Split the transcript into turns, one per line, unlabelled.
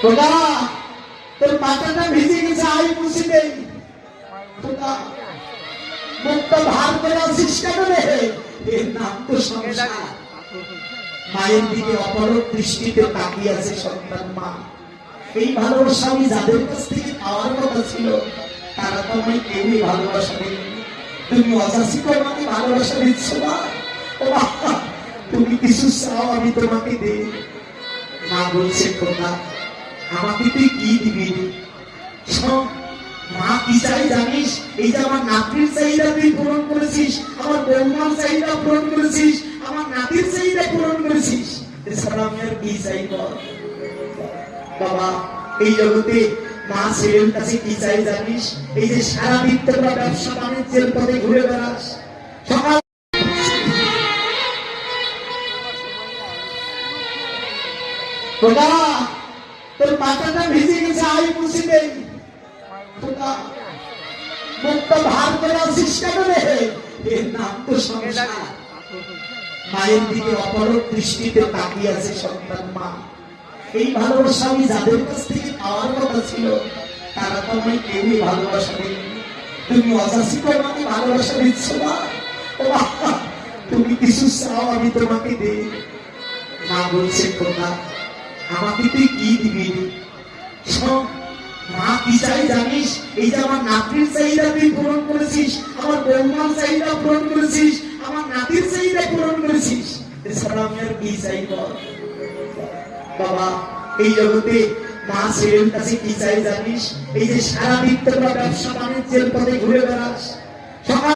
খোদা তোর মাথাটা ভিজে গেছে, আই মুছে দেই। খোদা মুখটা ভার করে আসিস কেন রে? এর নাম তো সংসার। মায়ের দিকে অপলক দৃষ্টিতে তাকিয়ে আছে সন্তান মা। এই ভালোবাসা আমি যাদের কাছ থেকে পাওয়ার কথা ছিল তারা তো আমায় কেউই ভালোবাসা দেয়নি। তুমি অজাসি করে আমাকে ভালোবাসা দিচ্ছ না। ও মা, তুমি কিছু চাও আমি তোমাকে দেই। মা বলছে খোদা আমাকে তুই কি দিবি? শোন, মা কি চাই জানিস? এই যে আমার নাতির চাহিদা তুই পূরণ করেছিস, আমার বৌমার চাহিদা পূরণ করেছিস, আমার নাতির চাহিদা পূরণ করেছিস, এছাড়া আমি আর কি চাই বল? বাবা এই জগতে মা ছেলের কাছে কি চাই জানিস? এই যে সারা দিন তোমরা ব্যবসা বাণিজ্যের পথে ঘুরে বেড়াস, সকাল খোদা তোর মাথাটা ভিজে গেছে, আই মুছে দেই। খোদা মুখটা ভার করে আসিস কেন রে? এর নাম তো সংসার। মায়ের দিকে অপলক দৃষ্টিতে তাকিয়ে আছে সন্তান মা। এই ভালোবাসা আমি যাদের কাছ থেকে পাওয়ার কথা ছিল তারা তো আমায় কেউই ভালোবাসা দেয়নি। তুমি অজাসি করে আমাকে ভালোবাসা দিচ্ছ না। ও মা, তুমি কিছু চাও আমি তোমাকে দেই। মা বলছে খোদা আমাকে তুই কি দিবি? শোন, মা কি চাই জানিস? এই যে আমার নাতির চাহিদা তুই পূরণ করেছিস, আমার বৌমার চাহিদা পূরণ করেছিস, আমার নাতির চাহিদা পূরণ করেছিস, এছাড়া আমি আর কি চাই বল? বাবা এই জগতে মা ছেলের কাছে কি চাই জানিস? এই যে সারা দিন তোমরা ব্যবসা বাণিজ্যের পথে ঘুরে বেড়াস, সকাল